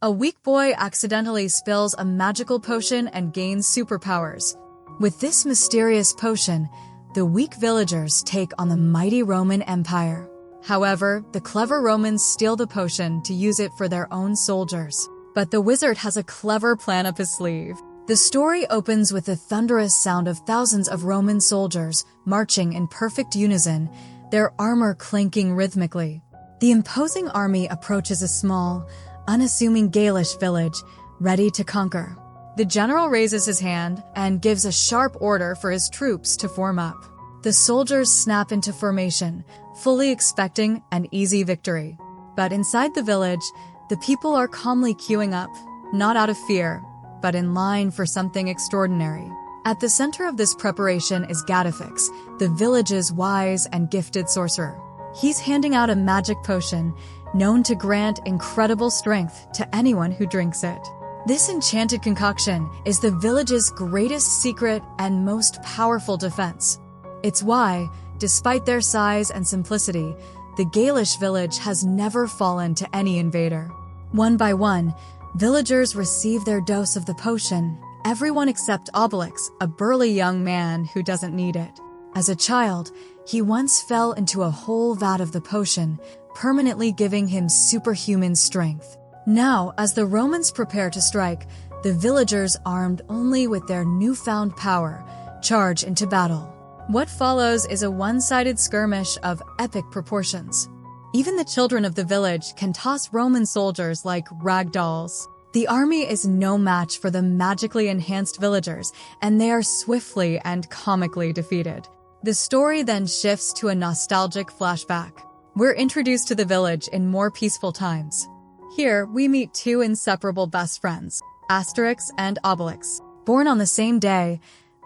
A weak boy accidentally spills a magical potion and gains superpowers. With this mysterious potion, the weak villagers take on the mighty Roman Empire. However, the clever Romans steal the potion to use it for their own soldiers. But the wizard has a clever plan up his sleeve. The story opens with the thunderous sound of thousands of Roman soldiers marching in perfect unison, their armor clanking rhythmically. The imposing army approaches a small, unassuming Gaulish village, ready to conquer. The general raises his hand and gives a sharp order for his troops to form up. The soldiers snap into formation, fully expecting an easy victory. But inside the village, the people are calmly queuing up, not out of fear, but in line for something extraordinary. At the center of this preparation is Gadifix, the village's wise and gifted sorcerer. He's handing out a magic potion, known to grant incredible strength to anyone who drinks it. This enchanted concoction is the village's greatest secret and most powerful defense. It's why, despite their size and simplicity, the Gaulish village has never fallen to any invader. One by one, villagers receive their dose of the potion, everyone except Obélix, a burly young man who doesn't need it. As a child, he once fell into a whole vat of the potion, permanently giving him superhuman strength. Now, as the Romans prepare to strike, the villagers, armed only with their newfound power, charge into battle. What follows is a one-sided skirmish of epic proportions. Even the children of the village can toss Roman soldiers like rag dolls. The army is no match for the magically enhanced villagers, and they are swiftly and comically defeated. The story then shifts to a nostalgic flashback. We're introduced to the village in more peaceful times. Here, we meet two inseparable best friends, Astérix and Obélix. Born on the same day,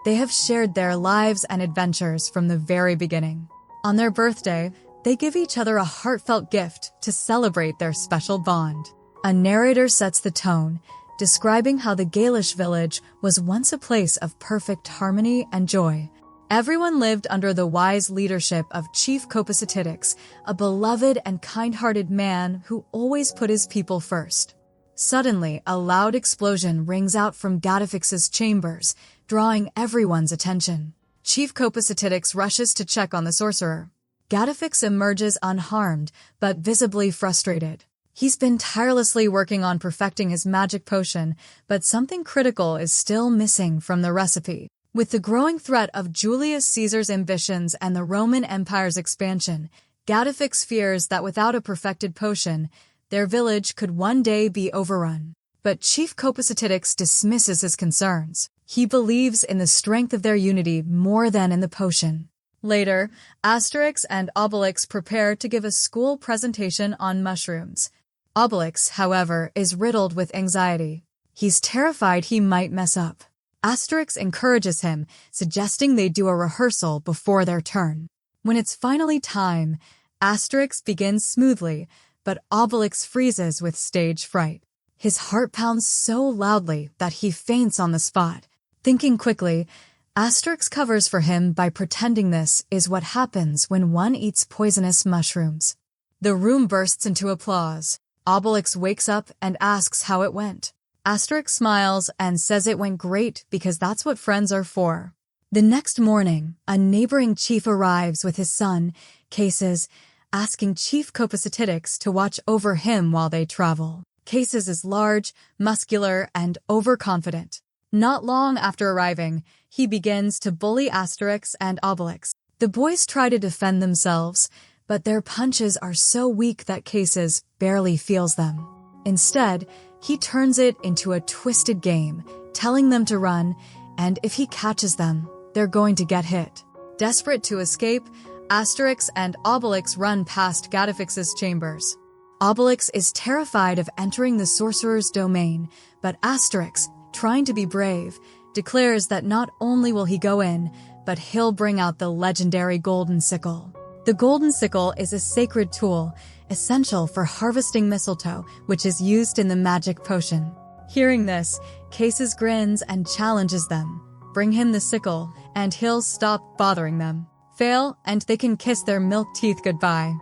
they have shared their lives and adventures from the very beginning. On their birthday, they give each other a heartfelt gift to celebrate their special bond. A narrator sets the tone, describing how the Gaulish village was once a place of perfect harmony and joy. Everyone lived under the wise leadership of Chief Copacetidix, a beloved and kind-hearted man who always put his people first. Suddenly, a loud explosion rings out from Gadifix's chambers, drawing everyone's attention. Chief Copacetidix rushes to check on the sorcerer. Gadifix emerges unharmed, but visibly frustrated. He's been tirelessly working on perfecting his magic potion, but something critical is still missing from the recipe. With the growing threat of Julius Caesar's ambitions and the Roman Empire's expansion, Gadifix fears that without a perfected potion, their village could one day be overrun. But Chief Copacetidix dismisses his concerns. He believes in the strength of their unity more than in the potion. Later, Astérix and Obélix prepare to give a school presentation on mushrooms. Obélix, however, is riddled with anxiety. He's terrified he might mess up. Astérix encourages him, suggesting they do a rehearsal before their turn. When it's finally time, Astérix begins smoothly, but Obélix freezes with stage fright. His heart pounds so loudly that he faints on the spot. Thinking quickly, Astérix covers for him by pretending this is what happens when one eats poisonous mushrooms. The room bursts into applause. Obélix wakes up and asks how it went. Astérix smiles and says it went great because that's what friends are for. The next morning, a neighboring chief arrives with his son, Cases, asking Chief Copacetidix to watch over him while they travel. Cases is large, muscular, and overconfident. Not long after arriving, he begins to bully Astérix and Obélix. The boys try to defend themselves, but their punches are so weak that Cases barely feels them. Instead, he turns it into a twisted game, telling them to run, and if he catches them, they're going to get hit. Desperate to escape, Astérix and Obélix run past Gadifix's chambers. Obélix is terrified of entering the sorcerer's domain, but Astérix, trying to be brave, declares that not only will he go in, but he'll bring out the legendary golden sickle. The golden sickle is a sacred tool, essential for harvesting mistletoe, which is used in the magic potion. Hearing this, Cases grins and challenges them. Bring him the sickle, and he'll stop bothering them. Fail, and they can kiss their milk teeth goodbye.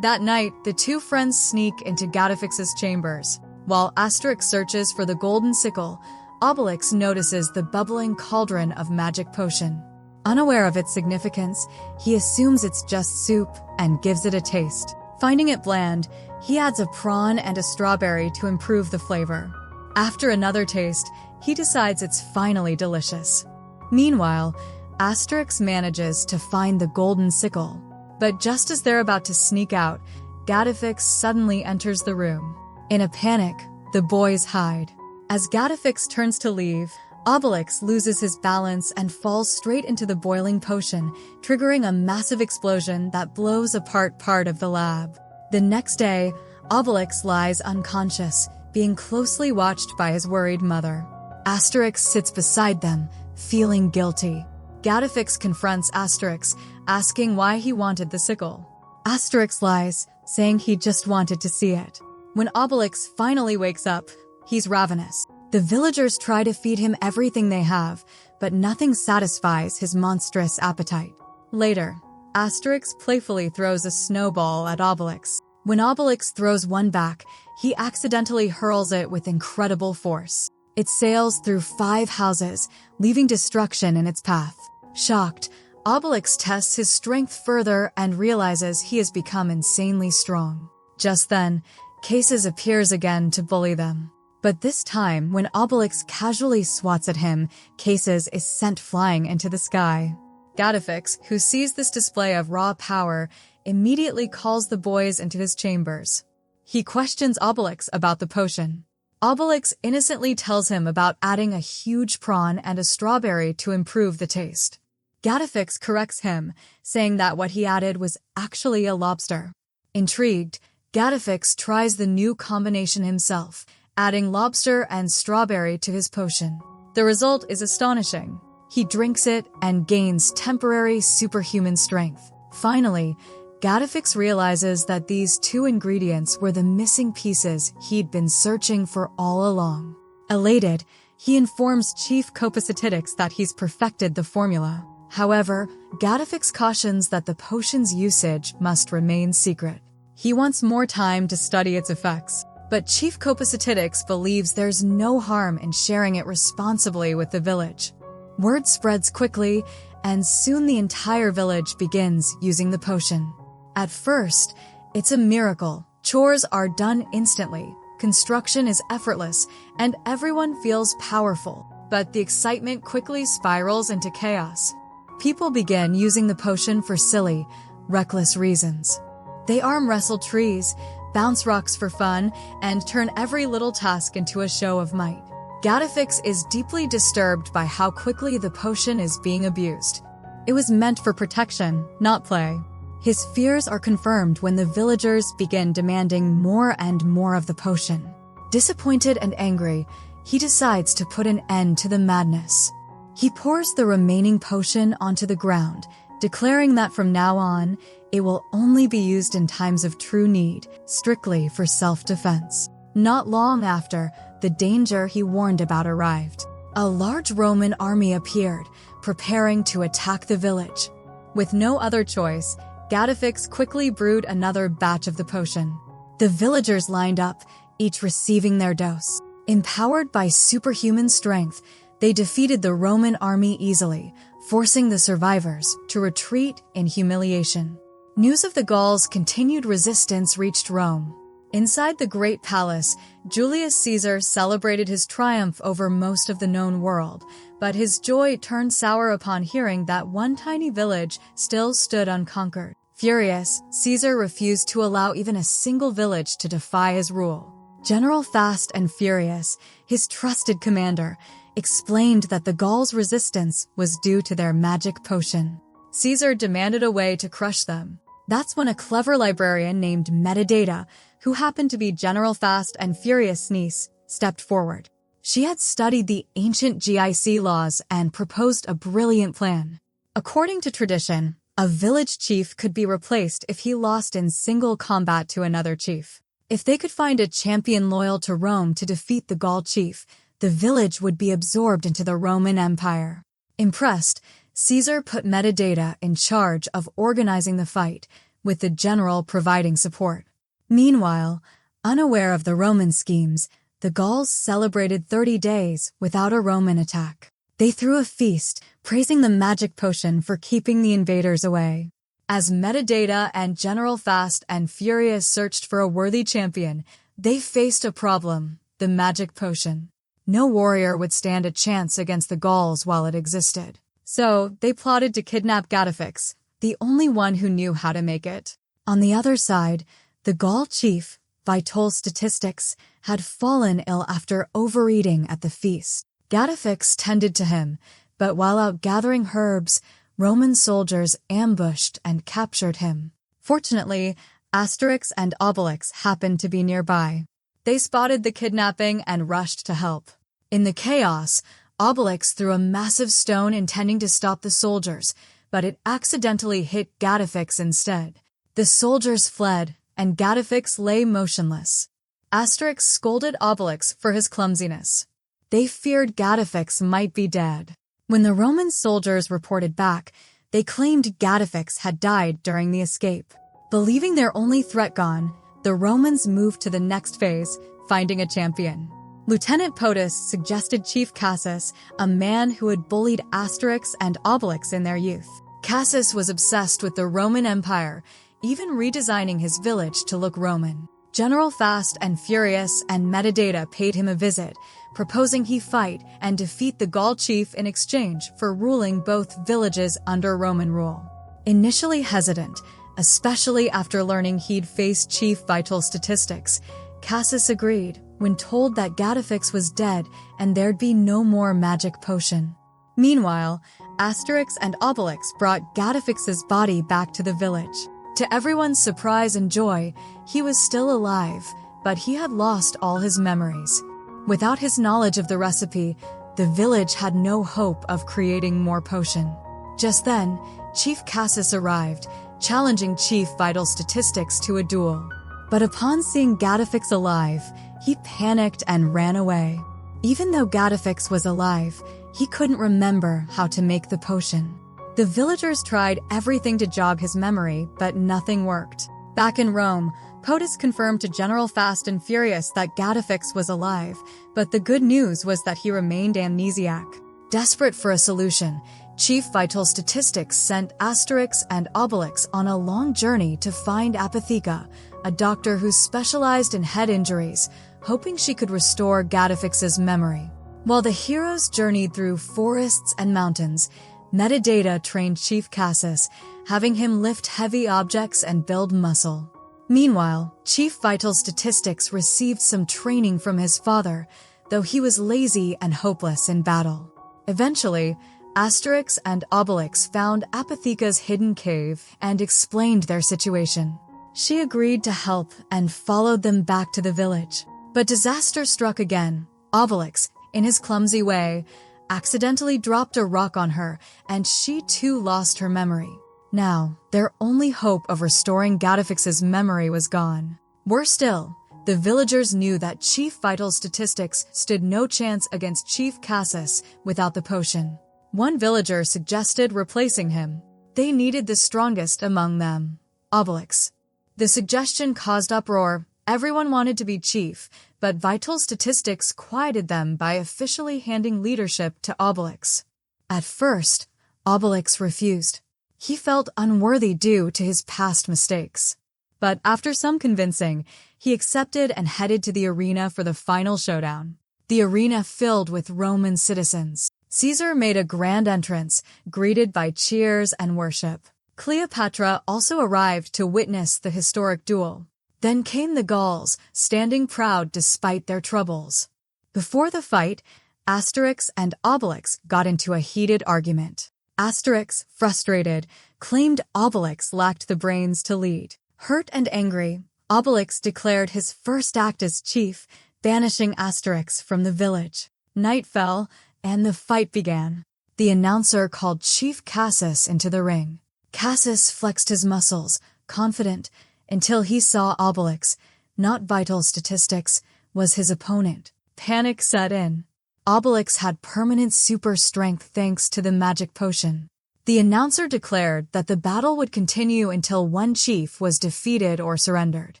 That night, the two friends sneak into Gadifix's chambers. While Astérix searches for the golden sickle, Obélix notices the bubbling cauldron of magic potion. Unaware of its significance, he assumes it's just soup and gives it a taste. Finding it bland, he adds a prawn and a strawberry to improve the flavor. After another taste, he decides it's finally delicious. Meanwhile, Astérix manages to find the golden sickle. But just as they're about to sneak out, Gatafix suddenly enters the room. In a panic, the boys hide. As Gatafix turns to leave, Obélix loses his balance and falls straight into the boiling potion, triggering a massive explosion that blows apart part of the lab. The next day, Obélix lies unconscious, being closely watched by his worried mother. Astérix sits beside them, feeling guilty. Gatafix confronts Astérix, asking why he wanted the sickle. Astérix lies, saying he just wanted to see it. When Obélix finally wakes up, he's ravenous. The villagers try to feed him everything they have, but nothing satisfies his monstrous appetite. Later, Astérix playfully throws a snowball at Obélix. When Obélix throws one back, he accidentally hurls it with incredible force. It sails through 5 houses, leaving destruction in its path. Shocked, Obélix tests his strength further and realizes he has become insanely strong. Just then, Cases appears again to bully them. But this time, when Obélix casually swats at him, Cases is sent flying into the sky. Gatafix, who sees this display of raw power, immediately calls the boys into his chambers. He questions Obélix about the potion. Obélix innocently tells him about adding a huge prawn and a strawberry to improve the taste. Gatafix corrects him, saying that what he added was actually a lobster. Intrigued, Gatafix tries the new combination himself, adding lobster and strawberry to his potion. The result is astonishing. He drinks it and gains temporary superhuman strength. Finally, Gatafix realizes that these 2 ingredients were the missing pieces he'd been searching for all along. Elated, he informs Chief Copacititix that he's perfected the formula. However, Gatafix cautions that the potion's usage must remain secret. He wants more time to study its effects, but Chief Copacititix believes there's no harm in sharing it responsibly with the village. Word spreads quickly, and soon the entire village begins using the potion. At first, it's a miracle. Chores are done instantly, construction is effortless, and everyone feels powerful. But the excitement quickly spirals into chaos. People begin using the potion for silly, reckless reasons. They arm wrestle trees, bounce rocks for fun, and turn every little task into a show of might. Gatafix is deeply disturbed by how quickly the potion is being abused. It was meant for protection, not play. His fears are confirmed when the villagers begin demanding more and more of the potion. Disappointed and angry, he decides to put an end to the madness. He pours the remaining potion onto the ground, declaring that from now on, it will only be used in times of true need, strictly for self-defense. Not long after, the danger he warned about arrived. A large Roman army appeared, preparing to attack the village. With no other choice, Gatafix quickly brewed another batch of the potion. The villagers lined up, each receiving their dose. Empowered by superhuman strength, they defeated the Roman army easily, forcing the survivors to retreat in humiliation. News of the Gauls' continued resistance reached Rome. Inside the Great Palace, Julius Caesar celebrated his triumph over most of the known world, but his joy turned sour upon hearing that one tiny village still stood unconquered. Furious, Caesar refused to allow even a single village to defy his rule. General Fast and Furious, his trusted commander, explained that the Gauls' resistance was due to their magic potion. Caesar demanded a way to crush them. That's when a clever librarian named Metadata, who happened to be General Fast and Furious' niece, stepped forward. She had studied the ancient GIC laws and proposed a brilliant plan. According to tradition, a village chief could be replaced if he lost in single combat to another chief. If they could find a champion loyal to Rome to defeat the Gaul chief, the village would be absorbed into the Roman Empire. Impressed, Caesar put Metadata in charge of organizing the fight, with the general providing support. Meanwhile, Unaware of the Roman schemes, the Gauls celebrated 30 days without a Roman attack. They threw a feast, praising the magic potion for keeping the invaders away. As Metadata and General Fast and Furious searched for a worthy champion, they faced a problem: the magic potion. No warrior would stand a chance against the Gauls while it existed. So, they plotted to kidnap Gatafix, the only one who knew how to make it. On the other side, the Gaul chief, Vital Statistics, had fallen ill after overeating at the feast. Gatafix tended to him, but while out gathering herbs, Roman soldiers ambushed and captured him. Fortunately, Astérix and Obélix happened to be nearby. They spotted the kidnapping and rushed to help. In the chaos, Obélix threw a massive stone intending to stop the soldiers, but it accidentally hit Gatafix instead. The soldiers fled, and Gatafix lay motionless. Astérix scolded Obélix for his clumsiness. They feared Gatafix might be dead. When the Roman soldiers reported back, they claimed Gatafix had died during the escape. Believing their only threat gone, the Romans moved to the next phase, finding a champion. Lieutenant POTUS suggested Chief Cassus, a man who had bullied Astérix and Obélix in their youth. Cassus was obsessed with the Roman Empire, even redesigning his village to look Roman. General Fast and Furious and Metadata paid him a visit, proposing he fight and defeat the Gaul chief in exchange for ruling both villages under Roman rule. Initially hesitant, especially after learning he'd face Chief Vital Statistics, Cassus agreed when told that Gatafix was dead and there'd be no more magic potion. Meanwhile, Astérix and Obélix brought Gatafix's body back to the village. To everyone's surprise and joy, he was still alive, but he had lost all his memories. Without his knowledge of the recipe, the village had no hope of creating more potion. Just then, Chief Cassus arrived, challenging Chief Vital Statistics to a duel. But upon seeing Gatafix alive, he panicked and ran away. Even though Gatafix was alive, he couldn't remember how to make the potion. The villagers tried everything to jog his memory, but nothing worked. Back in Rome, POTUS confirmed to General Fast and Furious that Gatafix was alive, but the good news was that he remained amnesiac. Desperate for a solution, Chief Vital Statistics sent Astérix and Obélix on a long journey to find Apotheca, a doctor who specialized in head injuries, hoping she could restore Gatafix's memory. While the heroes journeyed through forests and mountains, Metadata trained Chief Cassus, having him lift heavy objects and build muscle. Meanwhile, Chief Vital Statistics received some training from his father, though he was lazy and hopeless in battle. Eventually, Astérix and Obélix found Apotheca's hidden cave and explained their situation. She agreed to help and followed them back to the village. But disaster struck again. Obélix, in his clumsy way, accidentally dropped a rock on her, and she too lost her memory. Now, their only hope of restoring Gatafix's memory was gone. Worse still, the villagers knew that Chief Vital Statistics stood no chance against Chief Cassus without the potion. One villager suggested replacing him. They needed the strongest among them, Obélix. The suggestion caused uproar. Everyone wanted to be chief, but Vital Statistics quieted them by officially handing leadership to Obélix. At first, Obélix refused. He felt unworthy due to his past mistakes. But after some convincing, he accepted and headed to the arena for the final showdown. The arena filled with Roman citizens. Caesar made a grand entrance, greeted by cheers and worship. Cleopatra also arrived to witness the historic duel. Then came the Gauls, standing proud despite their troubles. Before the fight, Astérix and Obélix got into a heated argument. Astérix, frustrated, claimed Obélix lacked the brains to lead. Hurt and angry, Obélix declared his first act as chief, banishing Astérix from the village. Night fell, and the fight began. The announcer called Chief Cassus into the ring. Cassus flexed his muscles, confident, until he saw Obélix, not Vital Statistics, was his opponent. Panic set in. Obélix had permanent super strength thanks to the magic potion. The announcer declared that the battle would continue until one chief was defeated or surrendered.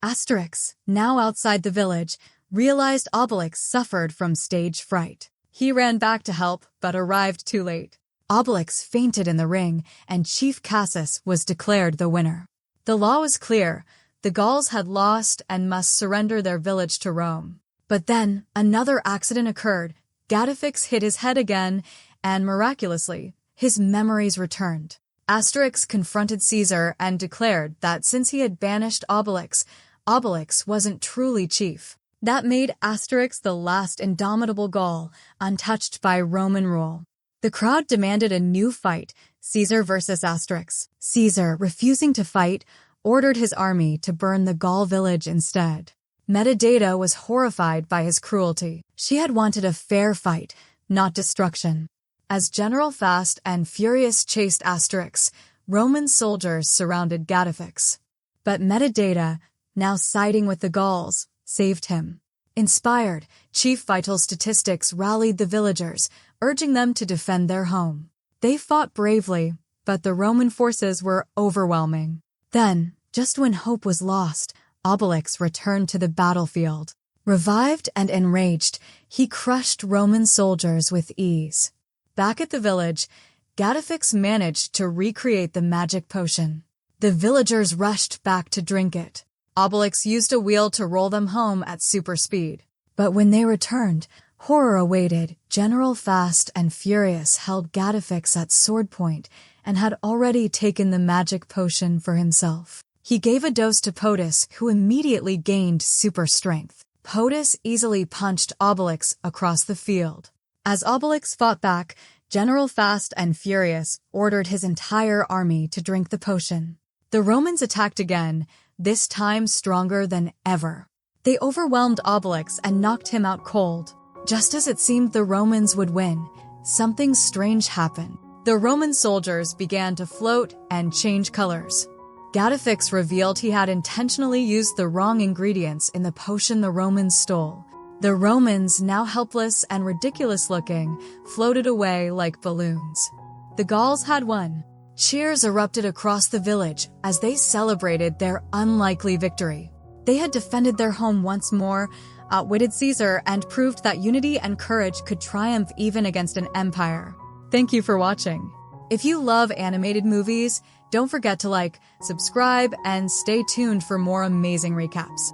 Astérix, now outside the village, realized Obélix suffered from stage fright. He ran back to help, but arrived too late. Obélix fainted in the ring, and Chief Cassis was declared the winner. The law was clear. The Gauls had lost and must surrender their village to Rome. But then, another accident occurred. Gatafix hit his head again, and miraculously, his memories returned. Astérix confronted Caesar and declared that since he had banished Obélix, Obélix wasn't truly chief. That made Astérix the last indomitable Gaul, untouched by Roman rule. The crowd demanded a new fight, Caesar versus Astérix. Caesar, refusing to fight, ordered his army to burn the Gaul village instead. Metadata was horrified by his cruelty. She had wanted a fair fight, not destruction. As General Fast and Furious chased Astérix, Roman soldiers surrounded Gatafix. But Metadata, now siding with the Gauls, saved him. Inspired, Chief Vital Statistics rallied the villagers, urging them to defend their home. They fought bravely, but the Roman forces were overwhelming. Then, just when hope was lost, Obélix returned to the battlefield. Revived and enraged, he crushed Roman soldiers with ease. Back at the village, Gatafix managed to recreate the magic potion. The villagers rushed back to drink it. Obélix used a wheel to roll them home at super speed. But when they returned, horror awaited. General Fast and Furious held Gatafix at sword point and had already taken the magic potion for himself. He gave a dose to POTUS, who immediately gained super strength. POTUS easily punched Obélix across the field. As Obélix fought back, General Fast and Furious ordered his entire army to drink the potion. The Romans attacked again, this time stronger than ever. They overwhelmed Obélix and knocked him out cold. Just as it seemed the Romans would win, something strange happened. The Roman soldiers began to float and change colors. Gatafix revealed he had intentionally used the wrong ingredients in the potion the Romans stole. The Romans, now helpless and ridiculous-looking, floated away like balloons. The Gauls had won. Cheers erupted across the village as they celebrated their unlikely victory. They had defended their home once more, outwitted Caesar, and proved that unity and courage could triumph even against an empire. Thank you for watching. If you love animated movies, don't forget to like, subscribe, and stay tuned for more amazing recaps.